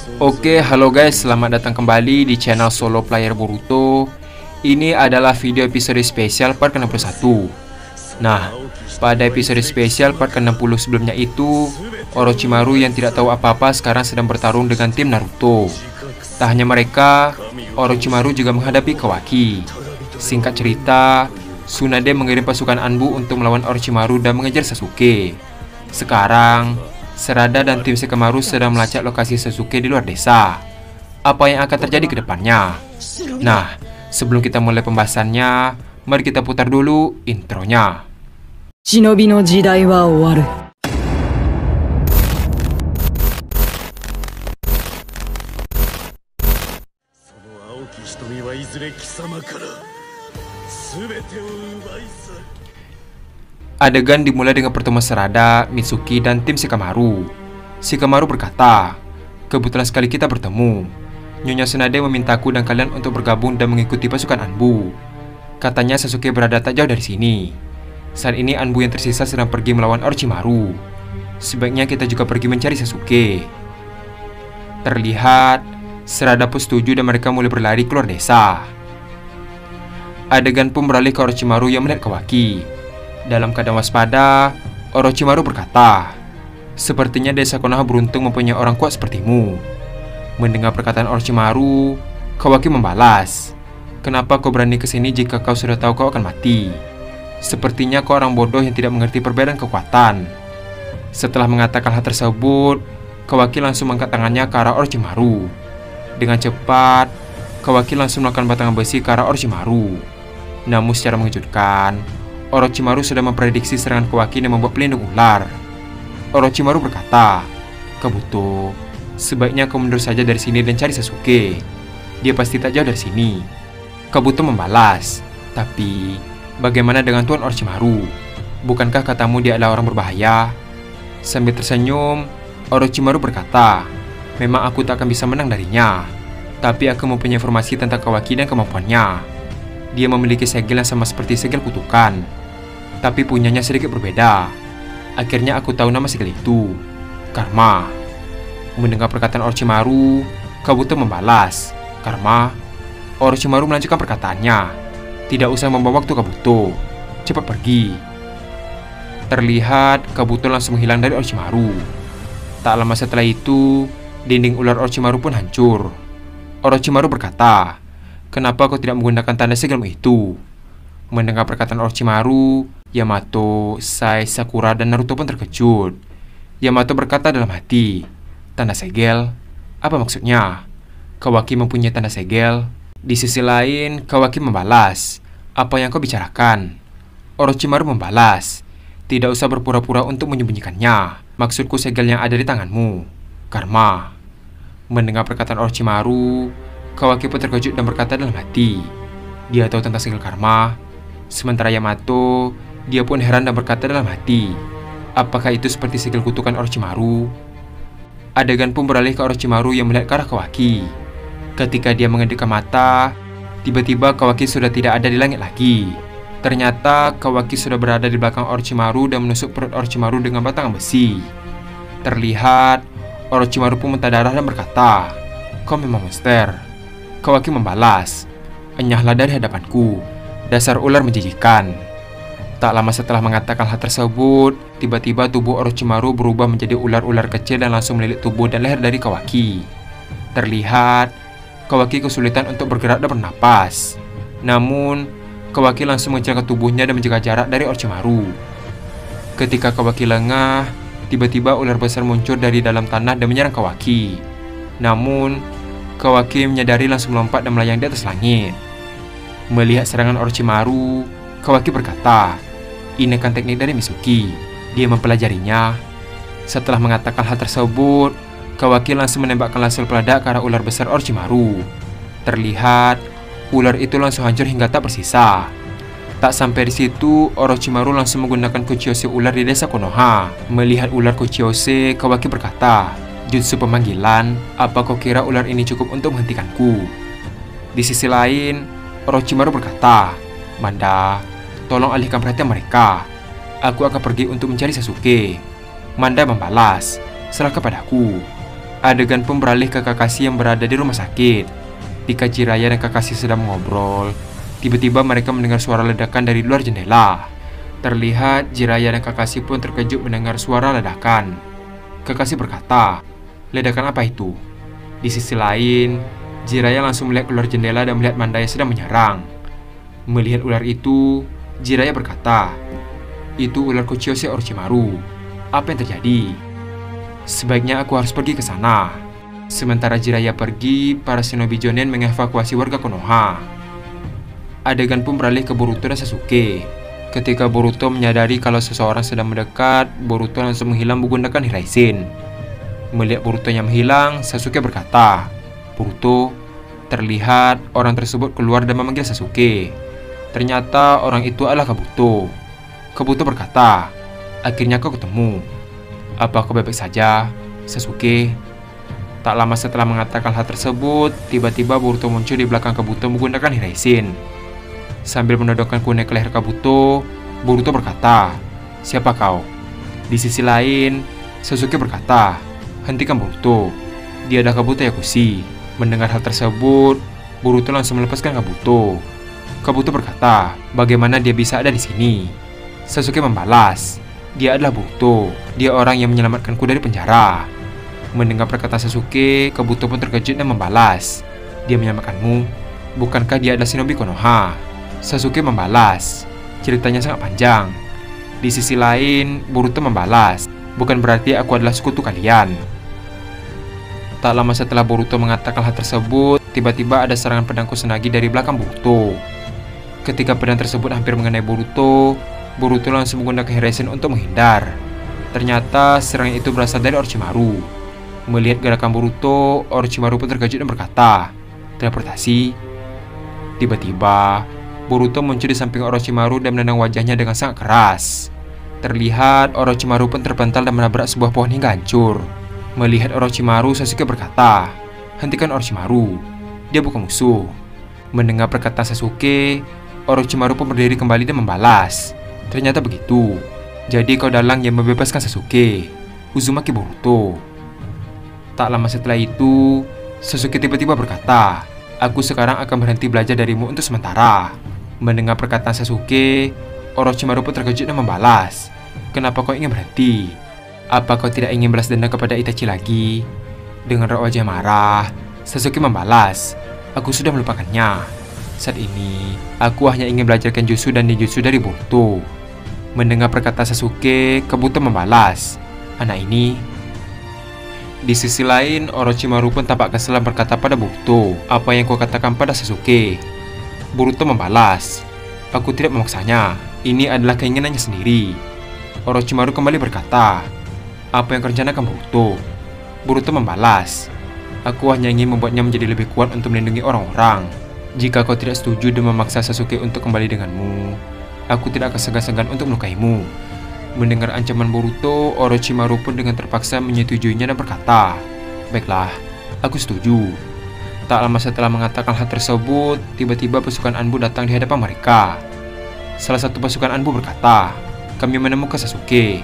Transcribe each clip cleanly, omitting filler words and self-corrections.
Oke, halo guys, selamat datang kembali di channel Solo Player Boruto. Ini adalah video episode spesial part ke-61. Nah, pada episode spesial part ke-60 sebelumnya itu, Orochimaru yang tidak tahu apa-apa sekarang sedang bertarung dengan tim Naruto. Tak hanya mereka, Orochimaru juga menghadapi Kawaki. Singkat cerita, Tsunade mengirim pasukan Anbu untuk melawan Orochimaru dan mengejar Sasuke. Sekarang, Sarada dan tim Shikamaru sedang melacak lokasi Sasuke di luar desa. Apa yang akan terjadi ke depannya? Nah, sebelum kita mulai pembahasannya, mari kita putar dulu intronya. Shinobi no jidai wa owaru. Adegan dimulai dengan pertemuan Sarada, Mitsuki, dan tim Shikamaru. Shikamaru berkata, "Kebetulan sekali kita bertemu. Nyonya Tsunade memintaku dan kalian untuk bergabung dan mengikuti pasukan Anbu. Katanya Sasuke berada tak jauh dari sini. Saat ini Anbu yang tersisa sedang pergi melawan Orochimaru. Sebaiknya kita juga pergi mencari Sasuke." Terlihat, Sarada pun setuju dan mereka mulai berlari keluar desa. Adegan pun beralih ke Orochimaru yang melihat Kawaki. Dalam keadaan waspada, Orochimaru berkata, "Sepertinya desa Konoha beruntung mempunyai orang kuat sepertimu." Mendengar perkataan Orochimaru, Kawaki membalas, "Kenapa kau berani ke sini jika kau sudah tahu kau akan mati? Sepertinya kau orang bodoh yang tidak mengerti perbedaan kekuatan." Setelah mengatakan hal tersebut, Kawaki langsung mengangkat tangannya ke arah Orochimaru. Dengan cepat, Kawaki langsung melakukan batangan besi ke arah Orochimaru. Namun secara mengejutkan, Orochimaru sudah memprediksi serangan Kawaki dan membuat pelindung ular. Orochimaru berkata, "Kabuto, sebaiknya kau mundur saja dari sini dan cari Sasuke. Dia pasti tak jauh dari sini." Kabuto membalas, "Tapi, bagaimana dengan Tuan Orochimaru? Bukankah katamu dia adalah orang berbahaya?" Sambil tersenyum, Orochimaru berkata, "Memang aku tak akan bisa menang darinya. Tapi aku mempunyai informasi tentang Kawaki dan kemampuannya. Dia memiliki segel yang sama seperti segel kutukan, tapi punyanya sedikit berbeda. Akhirnya aku tahu nama segel itu, Karma." Mendengar perkataan Orochimaru, Kabuto membalas, "Karma?" Orochimaru melanjutkan perkataannya, "Tidak usah membawa waktu Kabuto, cepat pergi." Terlihat Kabuto langsung menghilang dari Orochimaru. Tak lama setelah itu, dinding ular Orochimaru pun hancur. Orochimaru berkata, "Kenapa kau tidak menggunakan tanda segelmu itu?" Mendengar perkataan Orochimaru, Yamato, Sai, Sakura, dan Naruto pun terkejut. Yamato berkata dalam hati, "Tanda segel? Apa maksudnya? Kawaki mempunyai tanda segel?" Di sisi lain, Kawaki membalas, "Apa yang kau bicarakan?" Orochimaru membalas, "Tidak usah berpura-pura untuk menyembunyikannya. Maksudku segel yang ada di tanganmu, Karma." Mendengar perkataan Orochimaru, Kawaki pun terkejut dan berkata dalam hati, dia tahu tentang segel Karma. Sementara Yamato, dia pun heran dan berkata dalam hati, apakah itu seperti segel kutukan Orochimaru? Adegan pun beralih ke Orochimaru yang melihat ke arah Kawaki. Ketika dia mengedipkan mata, tiba-tiba Kawaki sudah tidak ada di langit lagi. Ternyata Kawaki sudah berada di belakang Orochimaru dan menusuk perut Orochimaru dengan batangan besi. Terlihat Orochimaru pun muntah darah dan berkata, "Kau memang monster." Kawaki membalas, "Enyahlah dari hadapanku, dasar ular menjijikan." Tak lama setelah mengatakan hal tersebut, tiba-tiba tubuh Orochimaru berubah menjadi ular-ular kecil dan langsung melilit tubuh dan leher dari Kawaki. Terlihat Kawaki kesulitan untuk bergerak dan bernapas. Namun Kawaki langsung mengejar ke tubuhnya dan menjaga jarak dari Orochimaru. Ketika Kawaki lengah, tiba-tiba ular besar muncul dari dalam tanah dan menyerang Kawaki. Namun Kawaki menyadari langsung melompat dan melayang di atas langit. Melihat serangan Orochimaru, Kawaki berkata, "Ini kan teknik dari Mitsuki. Dia mempelajarinya." Setelah mengatakan hal tersebut, Kawaki langsung menembakkan laser peledak ke arah ular besar Orochimaru. Terlihat ular itu langsung hancur hingga tak bersisa. Tak sampai di situ, Orochimaru langsung menggunakan Kuchiyose ular di desa Konoha. Melihat ular Kuchiyose, Kawaki berkata, "Jutsu pemanggilan, apa kau kira ular ini cukup untuk menghentikanku?" Di sisi lain, Orochimaru berkata, "Manda, tolong alihkan perhatian mereka. Aku akan pergi untuk mencari Sasuke." Manda membalas, "Serahkan padaku." Adegan pun beralih ke Kakashi yang berada di rumah sakit. Ketika Jiraiya dan Kakashi sedang mengobrol, tiba-tiba mereka mendengar suara ledakan dari luar jendela. Terlihat Jiraiya dan Kakashi pun terkejut mendengar suara ledakan. Kakashi berkata, "Ledakan apa itu?" Di sisi lain, Jiraiya langsung melihat keluar jendela dan melihat Manda yang sedang menyerang. Melihat ular itu, Jiraiya berkata, "Itu ular Kuchiyose Orochimaru. Apa yang terjadi? Sebaiknya aku harus pergi ke sana." Sementara Jiraiya pergi, para shinobi Jonin mengevakuasi warga Konoha. Adegan pun beralih ke Boruto dan Sasuke. Ketika Boruto menyadari kalau seseorang sedang mendekat, Boruto langsung menghilang menggunakan Hiraishin. Melihat Boruto yang menghilang, Sasuke berkata, "Boruto, terlihat orang tersebut keluar dan memanggil Sasuke. Ternyata orang itu adalah Kabuto." Kabuto berkata, "Akhirnya kau ketemu. Apa kau baik-baik saja, Sasuke?" Tak lama setelah mengatakan hal tersebut, tiba-tiba Boruto muncul di belakang Kabuto menggunakan Hiraishin. Sambil menodongkan kunai ke leher Kabuto, Boruto berkata, "Siapa kau?" Di sisi lain, Sasuke berkata, "Hentikan Boruto, dia adalah Kabuto Yakushi." Mendengar hal tersebut, Boruto langsung melepaskan Kabuto. Kabuto berkata, "Bagaimana dia bisa ada di sini?" Sasuke membalas, "Dia adalah Boruto, dia orang yang menyelamatkanku dari penjara." Mendengar perkataan Sasuke, Kabuto pun terkejut dan membalas, "Dia menyelamatkanmu? Bukankah dia adalah shinobi Konoha?" Sasuke membalas, "Ceritanya sangat panjang." Di sisi lain, Boruto membalas, "Bukan berarti aku adalah sekutu kalian." Tak lama setelah Boruto mengatakan hal tersebut, tiba-tiba ada serangan pedang Kusanagi dari belakang Boruto. Ketika pedang tersebut hampir mengenai Boruto, Boruto langsung menggunakan Hiraishin untuk menghindar. Ternyata serangan itu berasal dari Orochimaru. Melihat gerakan Boruto, Orochimaru pun terkejut dan berkata, "Teleportasi." Tiba-tiba, Boruto muncul di samping Orochimaru dan menendang wajahnya dengan sangat keras. Terlihat Orochimaru pun terpental dan menabrak sebuah pohon hingga hancur. Melihat Orochimaru, Sasuke berkata, "Hentikan Orochimaru, dia bukan musuh." Mendengar perkataan Sasuke, Orochimaru pun berdiri kembali dan membalas, "Ternyata begitu. Jadi kau dalang yang membebaskan Sasuke, Uzumaki Boruto." Tak lama setelah itu, Sasuke tiba-tiba berkata, "Aku sekarang akan berhenti belajar darimu untuk sementara." Mendengar perkataan Sasuke, Orochimaru pun terkejut dan membalas, "Kenapa kau ingin berhenti? Apa kau tidak ingin balas dendam kepada Itachi lagi?" Dengan raut wajah marah, Sasuke membalas, "Aku sudah melupakannya. Saat ini, aku hanya ingin belajar Kenjutsu dan Ninjutsu dari Boruto." Mendengar perkataan Sasuke, Kabuto membalas, "Anak ini..." Di sisi lain, Orochimaru pun tampak kesal berkata pada Boruto, "Apa yang kau katakan pada Sasuke?" Boruto membalas, "Aku tidak memaksanya. Ini adalah keinginannya sendiri." Orochimaru kembali berkata, "Apa yang kau rencanakan, Boruto?" Boruto membalas, "Aku hanya ingin membuatnya menjadi lebih kuat untuk melindungi orang-orang. Jika kau tidak setuju dan memaksa Sasuke untuk kembali denganmu, aku tidak akan segan-segan untuk melukaimu." Mendengar ancaman Boruto, Orochimaru pun dengan terpaksa menyetujuinya dan berkata, "Baiklah, aku setuju." Tak lama setelah mengatakan hal tersebut, tiba-tiba pasukan Anbu datang di hadapan mereka. Salah satu pasukan Anbu berkata, "Kami menemukan Sasuke.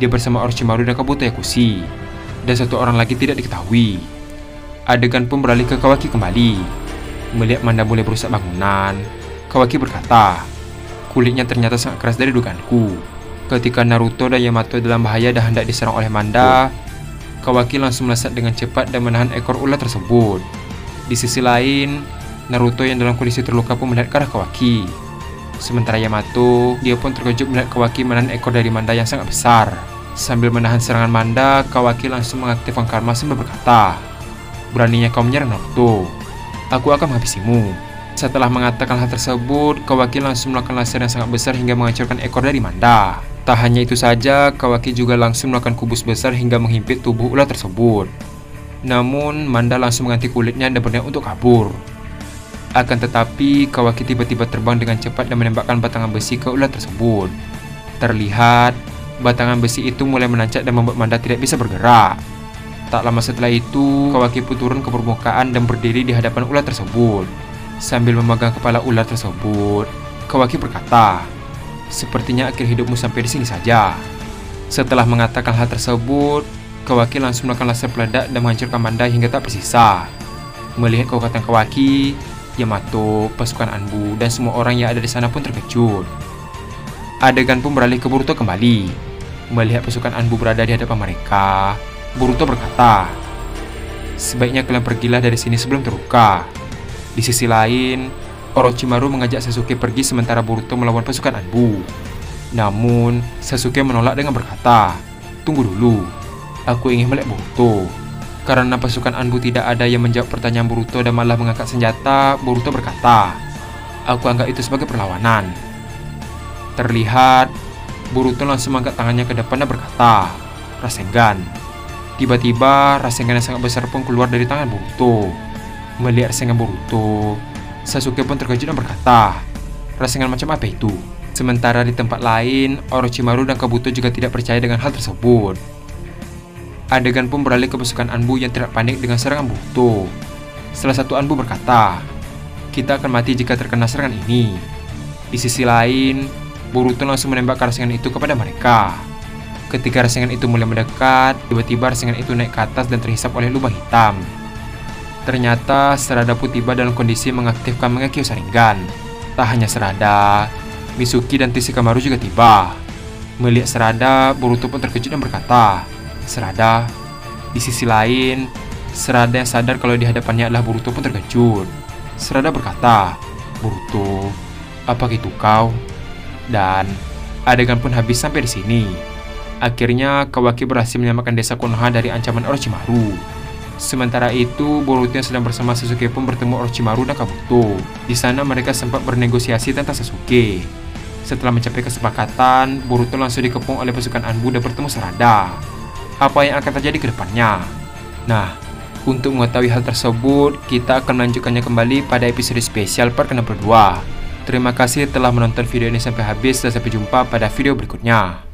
Dia bersama Orochimaru dan Kabuto Yakushi, dan satu orang lagi tidak diketahui." Adegan pun beralih ke Kawaki kembali. Melihat Manda mulai merusak bangunan, Kawaki berkata, "Kulitnya ternyata sangat keras dari dugaanku." Ketika Naruto dan Yamato dalam bahaya dan hendak diserang oleh Manda, Kawaki langsung melesat dengan cepat dan menahan ekor ular tersebut. Di sisi lain, Naruto yang dalam kondisi terluka pun melihat ke arah Kawaki. Sementara Yamato, dia pun terkejut melihat Kawaki menahan ekor dari Manda yang sangat besar. Sambil menahan serangan Manda, Kawaki langsung mengaktifkan karma sambil berkata, "Beraninya kau menyerang Naruto, aku akan menghabisimu." Setelah mengatakan hal tersebut, Kawaki langsung melakukan laser yang sangat besar hingga menghancurkan ekor dari Manda. Tak hanya itu saja, Kawaki juga langsung melakukan kubus besar hingga menghimpit tubuh ular tersebut. Namun, Manda langsung mengganti kulitnya dan berniat untuk kabur. Akan tetapi, Kawaki tiba-tiba terbang dengan cepat dan menembakkan batangan besi ke ular tersebut. Terlihat, batangan besi itu mulai menancap dan membuat Manda tidak bisa bergerak. Tak lama setelah itu, Kawaki pun turun ke permukaan dan berdiri di hadapan ular tersebut. Sambil memegang kepala ular tersebut, Kawaki berkata, "Sepertinya akhir hidupmu sampai di sini saja." Setelah mengatakan hal tersebut, Kawaki langsung melakukan laser peledak dan menghancurkan bandai hingga tak bersisa. Melihat kekuatan Kawaki, Yamato, pasukan Anbu, dan semua orang yang ada di sana pun terkejut. Adegan pun beralih ke Boruto kembali. Melihat pasukan Anbu berada di hadapan mereka, Boruto berkata, "Sebaiknya kalian pergilah dari sini sebelum terluka." Di sisi lain, Orochimaru mengajak Sasuke pergi sementara Boruto melawan pasukan Anbu. Namun, Sasuke menolak dengan berkata, "Tunggu dulu. Aku ingin melihat Boruto." Karena pasukan Anbu tidak ada yang menjawab pertanyaan Boruto dan malah mengangkat senjata, Boruto berkata, "Aku anggap itu sebagai perlawanan." Terlihat, Boruto langsung mengangkat tangannya ke depan dan berkata, "Rasengan." Tiba-tiba, Rasengan yang sangat besar pun keluar dari tangan Boruto. Melihat Rasengan Boruto, Sasuke pun terkejut dan berkata, "Rasengan macam apa itu?" Sementara di tempat lain, Orochimaru dan Kabuto juga tidak percaya dengan hal tersebut. Adegan pun beralih ke pasukan Anbu yang tidak panik dengan serangan Boruto. Salah satu Anbu berkata, "Kita akan mati jika terkena serangan ini." Di sisi lain, Boruto langsung menembakkan Rasengan itu kepada mereka. Ketika Rasengan itu mulai mendekat, tiba-tiba Rasengan itu naik ke atas dan terhisap oleh lubang hitam. Ternyata Sarada pun tiba dalam kondisi mengaktifkan Mangekyo Sharingan. Tak hanya Sarada, Mitsuki dan Tishikamaru juga tiba. Melihat Sarada, Boruto pun terkejut dan berkata, "Sarada." Di sisi lain, Sarada yang sadar kalau di hadapannya adalah Boruto pun terkejut. Sarada berkata, "Boruto, apa itu kau?" Dan adegan pun habis sampai di sini. Akhirnya Kawaki berhasil menyelamatkan desa Konoha dari ancaman Orochimaru. Sementara itu, Boruto yang sedang bersama Sasuke pun bertemu Orochimaru dan Kabuto. Di sana mereka sempat bernegosiasi tentang Sasuke. Setelah mencapai kesepakatan, Boruto langsung dikepung oleh pasukan Anbu dan bertemu Sarada. Apa yang akan terjadi ke depannya? Nah, untuk mengetahui hal tersebut, kita akan melanjutkannya kembali pada episode spesial part ke-62. Terima kasih telah menonton video ini sampai habis dan sampai jumpa pada video berikutnya.